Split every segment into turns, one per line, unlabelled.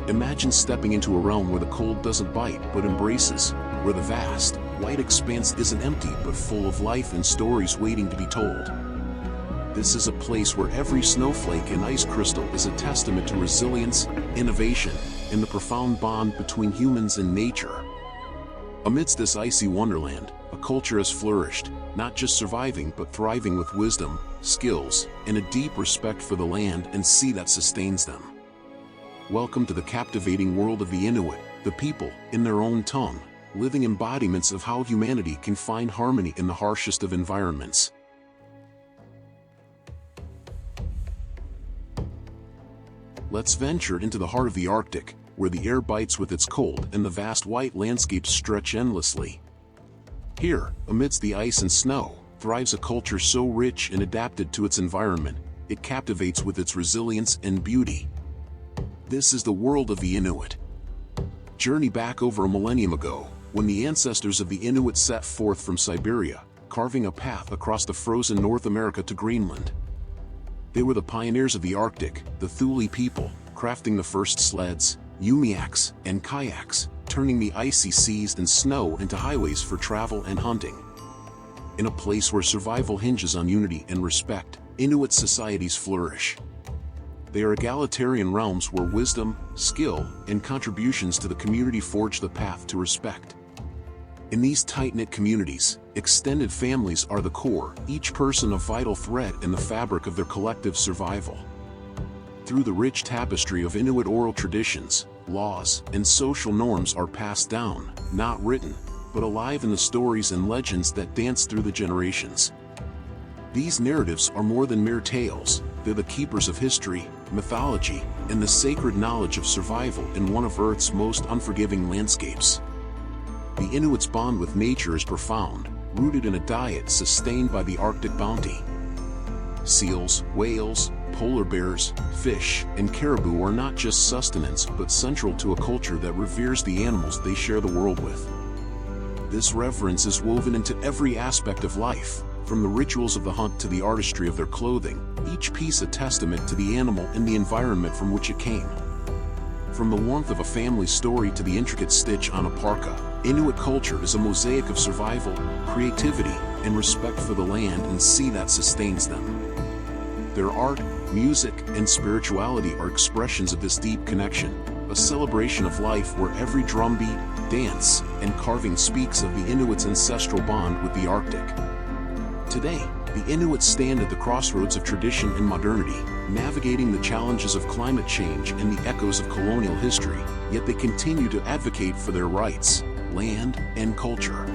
Imagine stepping into a realm where the cold doesn't bite but embraces, where the vast, white expanse isn't empty but full of life and stories waiting to be told. This is a place where every snowflake and ice crystal is a testament to resilience, innovation, and the profound bond between humans and nature. Amidst this icy wonderland, a culture has flourished, not just surviving but thriving with wisdom, skills, and a deep respect for the land and sea that sustains them. Welcome to the captivating world of the Inuit, the people, in their own tongue, living embodiments of how humanity can find harmony in the harshest of environments. Let's venture into the heart of the Arctic, where the air bites with its cold and the vast white landscapes stretch endlessly. Here, amidst the ice and snow, thrives a culture so rich and adapted to its environment, it captivates with its resilience and beauty. This is the world of the Inuit. Journey back over a millennium ago, when the ancestors of the Inuit set forth from Siberia, carving a path across the frozen North America to Greenland. They were the pioneers of the Arctic, the Thule people, crafting the first sleds, umiaks, and kayaks, turning the icy seas and snow into highways for travel and hunting. In a place where survival hinges on unity and respect, Inuit societies flourish. They are egalitarian realms where wisdom, skill, and contributions to the community forge the path to respect. In these tight-knit communities, extended families are the core, each person a vital thread in the fabric of their collective survival. Through the rich tapestry of Inuit oral traditions, laws, and social norms are passed down, not written, but alive in the stories and legends that dance through the generations. These narratives are more than mere tales, they're the keepers of history, mythology, and the sacred knowledge of survival in one of Earth's most unforgiving landscapes. The Inuits' bond with nature is profound, rooted in a diet sustained by the Arctic bounty. Seals, whales, polar bears, fish, and caribou are not just sustenance but central to a culture that reveres the animals they share the world with. This reverence is woven into every aspect of life, from the rituals of the hunt to the artistry of their clothing, each piece a testament to the animal and the environment from which it came. From the warmth of a family story to the intricate stitch on a parka, Inuit culture is a mosaic of survival, creativity, and respect for the land and sea that sustains them. Their art, music, and spirituality are expressions of this deep connection, a celebration of life where every drumbeat, dance, and carving speaks of the Inuits' ancestral bond with the Arctic. Today, the Inuit stand at the crossroads of tradition and modernity, navigating the challenges of climate change and the echoes of colonial history, yet they continue to advocate for their rights, land, and culture.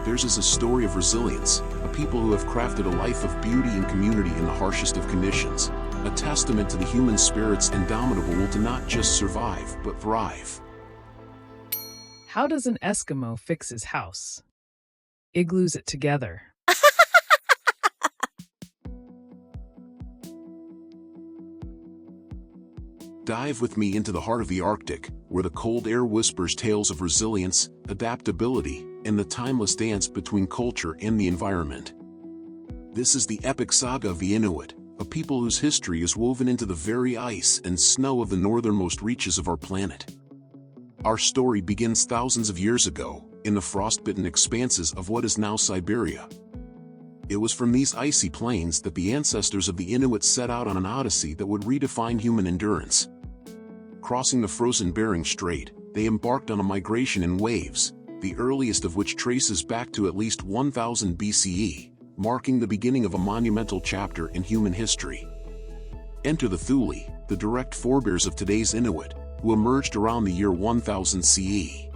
Theirs is a story of resilience, a people who have crafted a life of beauty and community in the harshest of conditions, a testament to the human spirit's indomitable will to not just survive but thrive.
How does an Eskimo fix his house? Igloos it together.
Dive with me into the heart of the Arctic, where the cold air whispers tales of resilience, adaptability, and the timeless dance between culture and the environment. This is the epic saga of the Inuit, a people whose history is woven into the very ice and snow of the northernmost reaches of our planet. Our story begins thousands of years ago, in the frostbitten expanses of what is now Siberia. It was from these icy plains that the ancestors of the Inuit set out on an odyssey that would redefine human endurance. Crossing the frozen Bering Strait, they embarked on a migration in waves, the earliest of which traces back to at least 1000 BCE, marking the beginning of a monumental chapter in human history. Enter the Thule, the direct forebears of today's Inuit, who emerged around the year 1000 CE.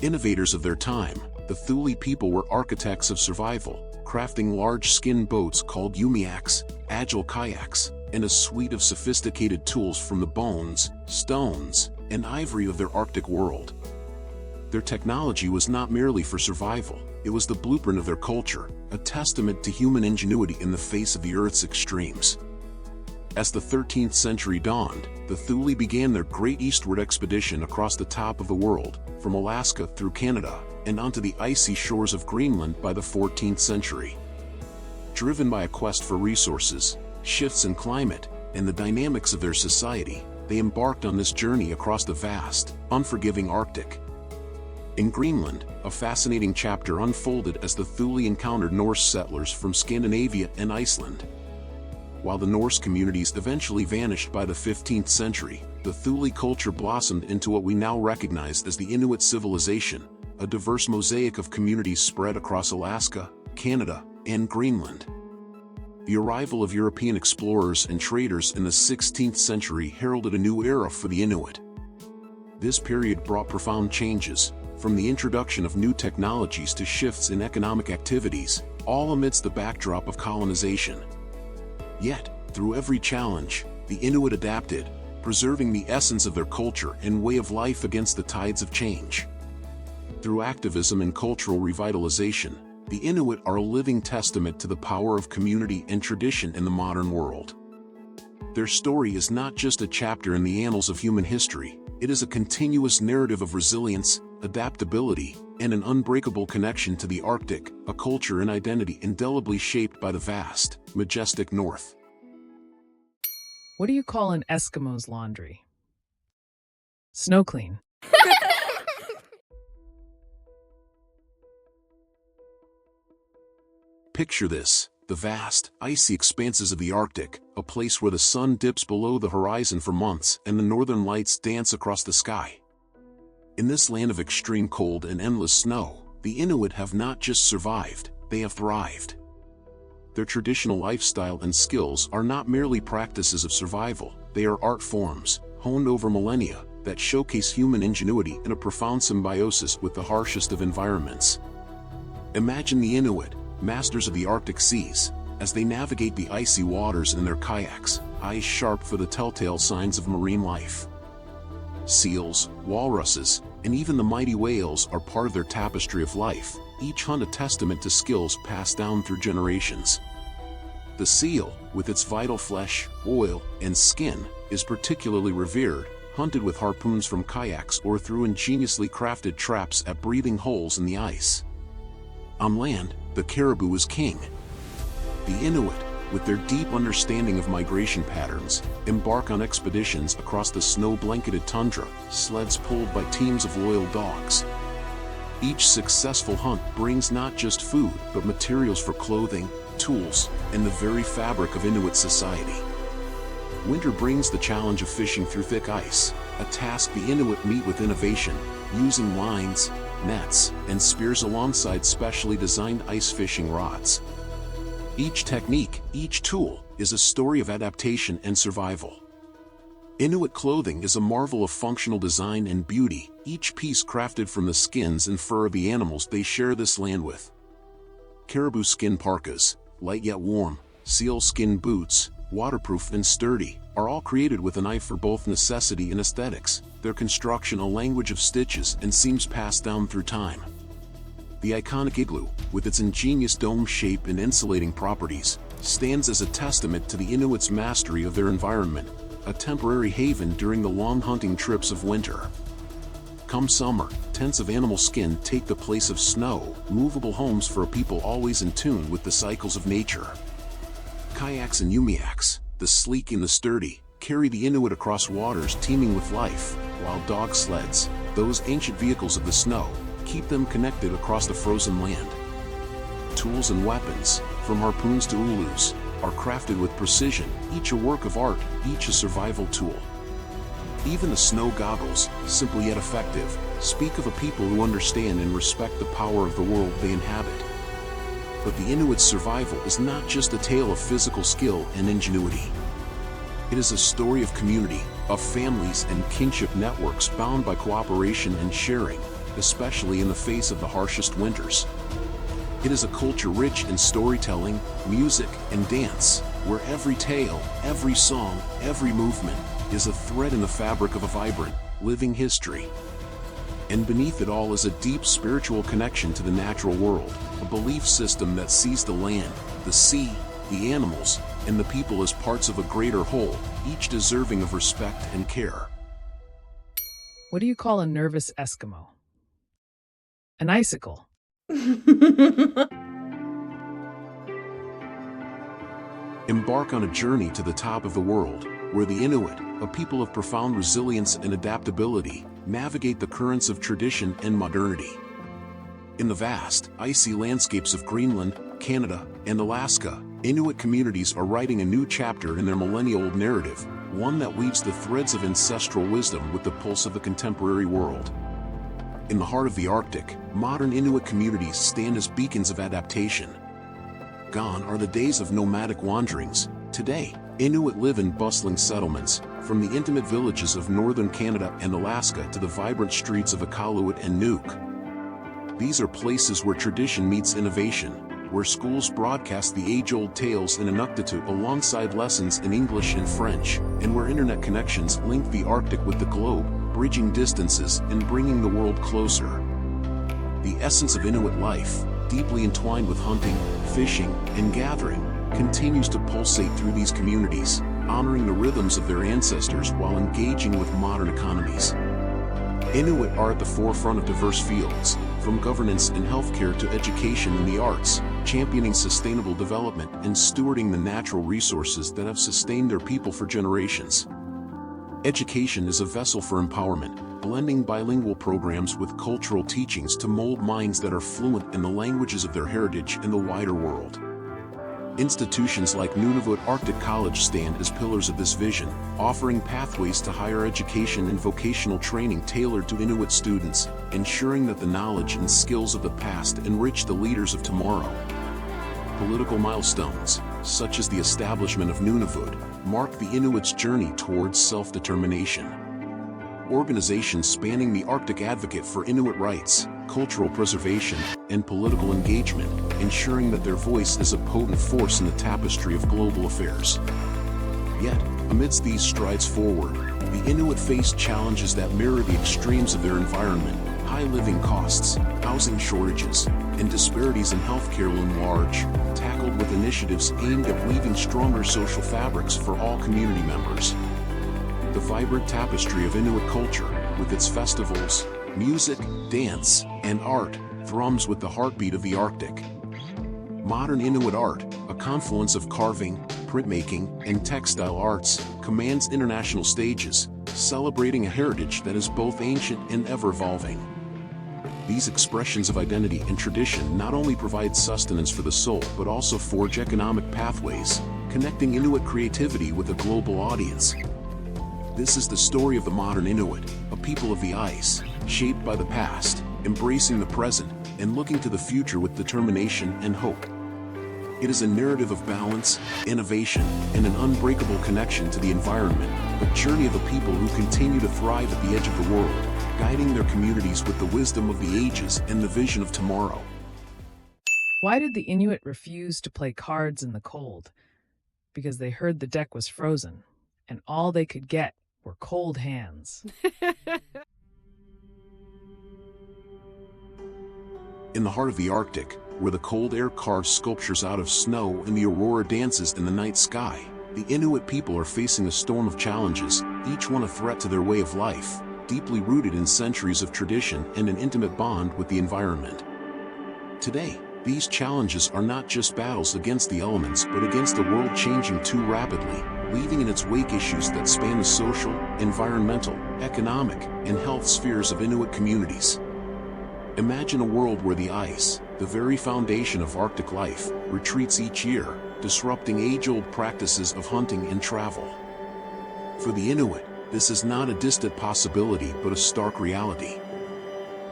Innovators of their time, the Thule people were architects of survival, crafting large skin boats called umiaks, agile kayaks, and a suite of sophisticated tools from the bones, stones, and ivory of their Arctic world. Their technology was not merely for survival, it was the blueprint of their culture, a testament to human ingenuity in the face of the Earth's extremes. As the 13th century dawned, the Thule began their great eastward expedition across the top of the world, from Alaska through Canada, and onto the icy shores of Greenland by the 14th century. Driven by a quest for resources, shifts in climate, and the dynamics of their society, they embarked on this journey across the vast, unforgiving Arctic. In Greenland, a fascinating chapter unfolded as the Thule encountered Norse settlers from Scandinavia and Iceland. While the Norse communities eventually vanished by the 15th century, the Thule culture blossomed into what we now recognize as the Inuit civilization, a diverse mosaic of communities spread across Alaska, Canada, and Greenland. The arrival of European explorers and traders in the 16th century heralded a new era for the Inuit. This period brought profound changes, from the introduction of new technologies to shifts in economic activities, all amidst the backdrop of colonization. Yet, through every challenge, the Inuit adapted, preserving the essence of their culture and way of life against the tides of change. Through activism and cultural revitalization, the Inuit are a living testament to the power of community and tradition in the modern world. Their story is not just a chapter in the annals of human history, it is a continuous narrative of resilience, adaptability, and an unbreakable connection to the Arctic, a culture and identity indelibly shaped by the vast, majestic North.
What do you call an Eskimo's laundry? Snow clean.
Picture this, the vast, icy expanses of the Arctic, a place where the sun dips below the horizon for months and the northern lights dance across the sky. In this land of extreme cold and endless snow, the Inuit have not just survived, they have thrived. Their traditional lifestyle and skills are not merely practices of survival, they are art forms, honed over millennia, that showcase human ingenuity in a profound symbiosis with the harshest of environments. Imagine the Inuit, masters of the Arctic seas, as they navigate the icy waters in their kayaks, eyes sharp for the telltale signs of marine life. Seals, walruses, and even the mighty whales are part of their tapestry of life, each hunt a testament to skills passed down through generations. The seal, with its vital flesh, oil, and skin, is particularly revered, hunted with harpoons from kayaks or through ingeniously crafted traps at breathing holes in the ice. On land, the caribou is king. The Inuit, with their deep understanding of migration patterns, embark on expeditions across the snow-blanketed tundra, sleds pulled by teams of loyal dogs. Each successful hunt brings not just food, but materials for clothing, tools, and the very fabric of Inuit society. Winter brings the challenge of fishing through thick ice, a task the Inuit meet with innovation, using lines, nets, and spears alongside specially designed ice fishing rods. Each technique, each tool, is a story of adaptation and survival. Inuit clothing is a marvel of functional design and beauty, each piece crafted from the skins and fur of the animals they share this land with. Caribou skin parkas, light yet warm, seal skin boots, waterproof and sturdy, are all created with an eye for both necessity and aesthetics, their construction a language of stitches and seams passed down through time. The iconic igloo, with its ingenious dome shape and insulating properties, stands as a testament to the Inuits' mastery of their environment, a temporary haven during the long hunting trips of winter. Come summer, tents of animal skin take the place of snow, movable homes for a people always in tune with the cycles of nature. Kayaks and umiaks, the sleek and the sturdy, carry the Inuit across waters teeming with life, while dog sleds, those ancient vehicles of the snow, keep them connected across the frozen land. Tools and weapons, from harpoons to ulus, are crafted with precision, each a work of art, each a survival tool. Even the snow goggles, simple yet effective, speak of a people who understand and respect the power of the world they inhabit. But the Inuit's survival is not just a tale of physical skill and ingenuity. It is a story of community, of families and kinship networks bound by cooperation and sharing, especially in the face of the harshest winters. It is a culture rich in storytelling, music, and dance, where every tale, every song, every movement is a thread in the fabric of a vibrant, living history. And beneath it all is a deep spiritual connection to the natural world, a belief system that sees the land, the sea, the animals, and the people as parts of a greater whole, each deserving of respect and care.
What do you call a nervous Eskimo? An icicle.
Embark on a journey to the top of the world, where the Inuit, a people of profound resilience and adaptability, navigate the currents of tradition and modernity. In the vast, icy landscapes of Greenland, Canada, and Alaska, Inuit communities are writing a new chapter in their millennia-old narrative, one that weaves the threads of ancestral wisdom with the pulse of the contemporary world. In the heart of the Arctic, modern Inuit communities stand as beacons of adaptation. Gone are the days of nomadic wanderings. Today, Inuit live in bustling settlements, from the intimate villages of northern Canada and Alaska to the vibrant streets of Iqaluit and Nuuk. These are places where tradition meets innovation, where schools broadcast the age-old tales in Inuktitut alongside lessons in English and French, and where internet connections link the Arctic with the globe, bridging distances and bringing the world closer. The essence of Inuit life, deeply entwined with hunting, fishing, and gathering, continues to pulsate through these communities, honoring the rhythms of their ancestors while engaging with modern economies. Inuit are at the forefront of diverse fields, from governance and healthcare to education and the arts, championing sustainable development and stewarding the natural resources that have sustained their people for generations. Education is a vessel for empowerment, blending bilingual programs with cultural teachings to mold minds that are fluent in the languages of their heritage and the wider world. Institutions like Nunavut Arctic College stand as pillars of this vision, offering pathways to higher education and vocational training tailored to Inuit students, ensuring that the knowledge and skills of the past enrich the leaders of tomorrow. Political milestones, such as the establishment of Nunavut, mark the Inuits' journey towards self-determination. Organizations spanning the Arctic advocate for Inuit rights, cultural preservation, and political engagement, ensuring that their voice is a potent force in the tapestry of global affairs. Yet, amidst these strides forward, the Inuit face challenges that mirror the extremes of their environment. High living costs, housing shortages, and disparities in healthcare loom large, tackled with initiatives aimed at weaving stronger social fabrics for all community members. The vibrant tapestry of Inuit culture, with its festivals, music, dance, and art, thrums with the heartbeat of the Arctic. Modern Inuit art, a confluence of carving, printmaking, and textile arts, commands international stages, celebrating a heritage that is both ancient and ever-evolving. These expressions of identity and tradition not only provide sustenance for the soul but also forge economic pathways, connecting Inuit creativity with a global audience. This is the story of the modern Inuit, a people of the ice, shaped by the past, embracing the present, and looking to the future with determination and hope. It is a narrative of balance, innovation, and an unbreakable connection to the environment, a journey of a people who continue to thrive at the edge of the world, guiding their communities with the wisdom of the ages and the vision of tomorrow.
Why did the Inuit refuse to play cards in the cold? Because they heard the deck was frozen, and all they could get were cold hands.
In the heart of the Arctic, where the cold air carves sculptures out of snow and the aurora dances in the night sky, the Inuit people are facing a storm of challenges, each one a threat to their way of life, deeply rooted in centuries of tradition and an intimate bond with the environment. Today, these challenges are not just battles against the elements but against a world changing too rapidly, leaving in its wake issues that span the social, environmental, economic, and health spheres of Inuit communities. Imagine a world where the ice, the very foundation of Arctic life, retreats each year, disrupting age-old practices of hunting and travel. For the Inuit, this is not a distant possibility but a stark reality.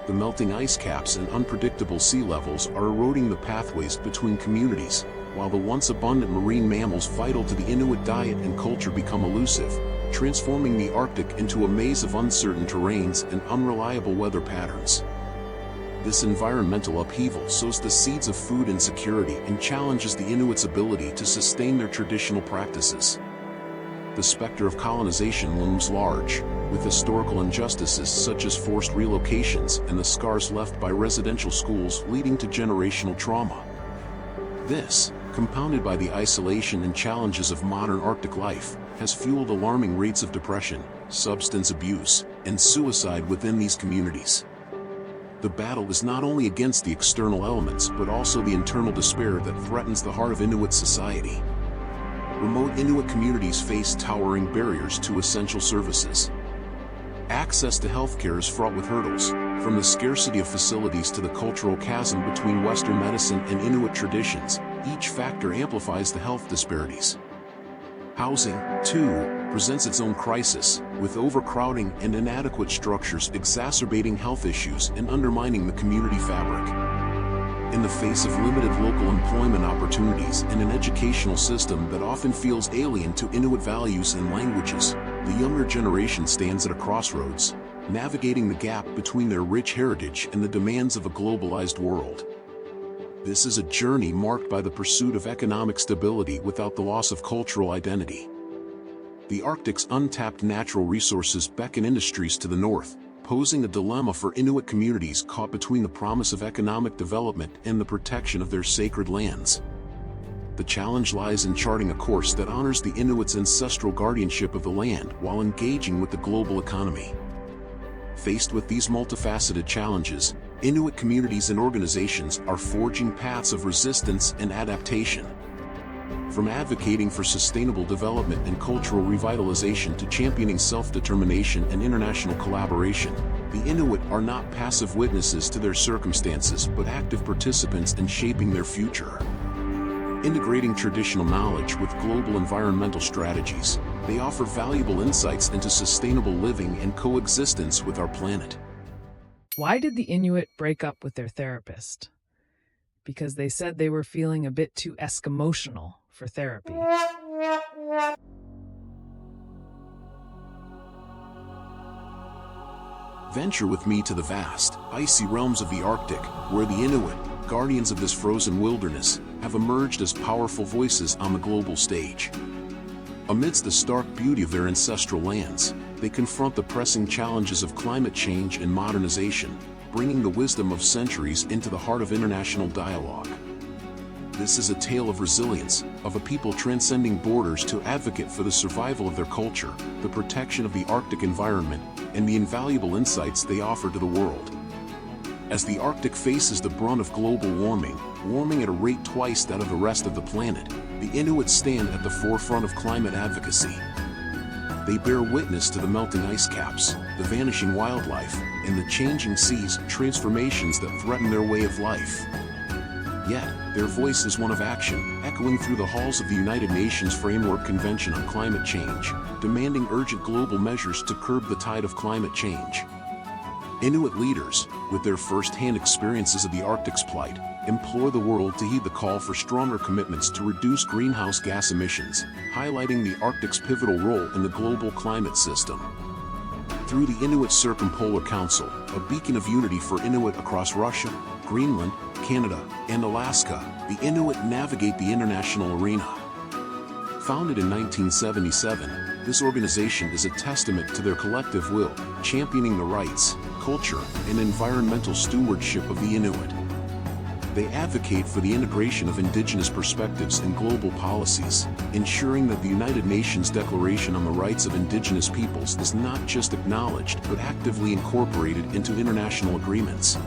The melting ice caps and unpredictable sea levels are eroding the pathways between communities, while the once abundant marine mammals vital to the Inuit diet and culture become elusive, transforming the Arctic into a maze of uncertain terrains and unreliable weather patterns. This environmental upheaval sows the seeds of food insecurity and challenges the Inuits' ability to sustain their traditional practices. The specter of colonization looms large, with historical injustices such as forced relocations and the scars left by residential schools leading to generational trauma. This, compounded by the isolation and challenges of modern Arctic life, has fueled alarming rates of depression, substance abuse, and suicide within these communities. The battle is not only against the external elements but also the internal despair that threatens the heart of Inuit society. remote Inuit communities face towering barriers to essential services. Access to healthcare is fraught with hurdles, from the scarcity of facilities to the cultural chasm between Western medicine and Inuit traditions. Each factor amplifies the health disparities. Housing, too, presents its own crisis, with overcrowding and inadequate structures exacerbating health issues and undermining the community fabric. In the face of limited local employment opportunities and an educational system that often feels alien to Inuit values and languages, the younger generation stands at a crossroads, navigating the gap between their rich heritage and the demands of a globalized world. This is a journey marked by the pursuit of economic stability without the loss of cultural identity. The Arctic's untapped natural resources beckon industries to the north, posing a dilemma for Inuit communities caught between the promise of economic development and the protection of their sacred lands. The challenge lies in charting a course that honors the Inuits' ancestral guardianship of the land while engaging with the global economy. Faced with these multifaceted challenges, Inuit communities and organizations are forging paths of resistance and adaptation. From advocating for sustainable development and cultural revitalization to championing self-determination and international collaboration, the Inuit are not passive witnesses to their circumstances but active participants in shaping their future. Integrating traditional knowledge with global environmental strategies, they offer valuable insights into sustainable living and coexistence with our planet.
Why did the Inuit break up with their therapist? Because they said they were feeling a bit too Eskimotional for therapy.
Venture with me to the vast, icy realms of the Arctic, where the Inuit, guardians of this frozen wilderness, have emerged as powerful voices on the global stage. Amidst the stark beauty of their ancestral lands, they confront the pressing challenges of climate change and modernization, bringing the wisdom of centuries into the heart of international dialogue. This is a tale of resilience, of a people transcending borders to advocate for the survival of their culture, the protection of the Arctic environment, and the invaluable insights they offer to the world. As the Arctic faces the brunt of global warming at a rate twice that of the rest of the planet, the Inuit stand at the forefront of climate advocacy. They bear witness to the melting ice caps, the vanishing wildlife, and the changing seas, transformations that threaten their way of life. Yet, their voice is one of action, echoing through the halls of the United Nations Framework Convention on Climate Change, demanding urgent global measures to curb the tide of climate change. Inuit leaders, with their first-hand experiences of the Arctic's plight, implore the world to heed the call for stronger commitments to reduce greenhouse gas emissions, highlighting the Arctic's pivotal role in the global climate system. Through the Inuit Circumpolar Council, a beacon of unity for Inuit across Russia, Greenland, Canada, and Alaska, the Inuit navigate the international arena. Founded in 1977, this organization is a testament to their collective will, championing the rights, culture, and environmental stewardship of the Inuit. They advocate for the integration of indigenous perspectives in global policies, ensuring that the United Nations Declaration on the Rights of Indigenous Peoples is not just acknowledged but actively incorporated into international agreements.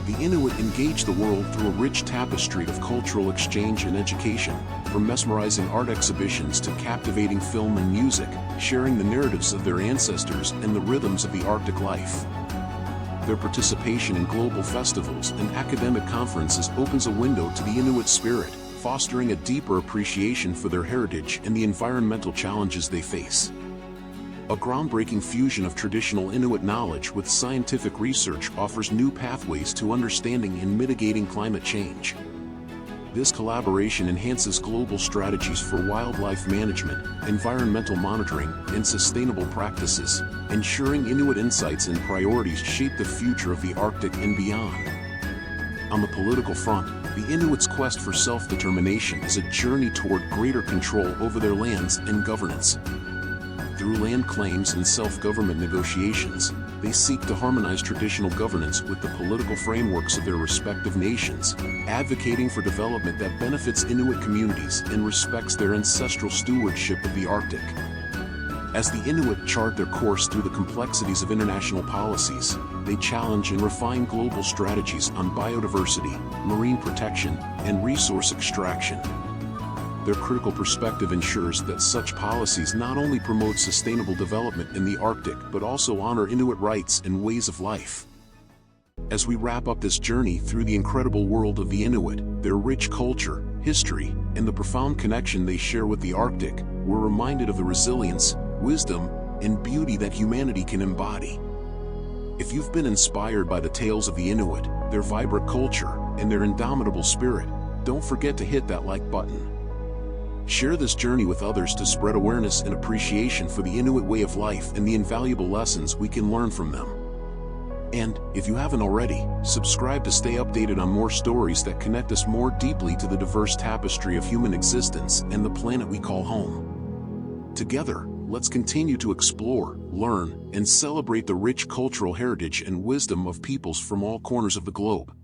The Inuit engage the world through a rich tapestry of cultural exchange and education, from mesmerizing art exhibitions to captivating film and music, sharing the narratives of their ancestors and the rhythms of the Arctic life. Their participation in global festivals and academic conferences opens a window to the Inuit spirit, fostering a deeper appreciation for their heritage and the environmental challenges they face. A groundbreaking fusion of traditional Inuit knowledge with scientific research offers new pathways to understanding and mitigating climate change. This collaboration enhances global strategies for wildlife management, environmental monitoring, and sustainable practices, ensuring Inuit insights and priorities shape the future of the Arctic and beyond. On the political front, the Inuits' quest for self-determination is a journey toward greater control over their lands and governance. Through land claims and self-government negotiations, they seek to harmonize traditional governance with the political frameworks of their respective nations, advocating for development that benefits Inuit communities and respects their ancestral stewardship of the Arctic. As the Inuit chart their course through the complexities of international policies, they challenge and refine global strategies on biodiversity, marine protection, and resource extraction. Their critical perspective ensures that such policies not only promote sustainable development in the Arctic but also honor Inuit rights and ways of life. As we wrap up this journey through the incredible world of the Inuit, their rich culture, history, and the profound connection they share with the Arctic, we're reminded of the resilience, wisdom, and beauty that humanity can embody. If you've been inspired by the tales of the Inuit, their vibrant culture, and their indomitable spirit, don't forget to hit that like button. Share this journey with others to spread awareness and appreciation for the Inuit way of life and the invaluable lessons we can learn from them. And, if you haven't already, subscribe to stay updated on more stories that connect us more deeply to the diverse tapestry of human existence and the planet we call home. Together, let's continue to explore, learn, and celebrate the rich cultural heritage and wisdom of peoples from all corners of the globe.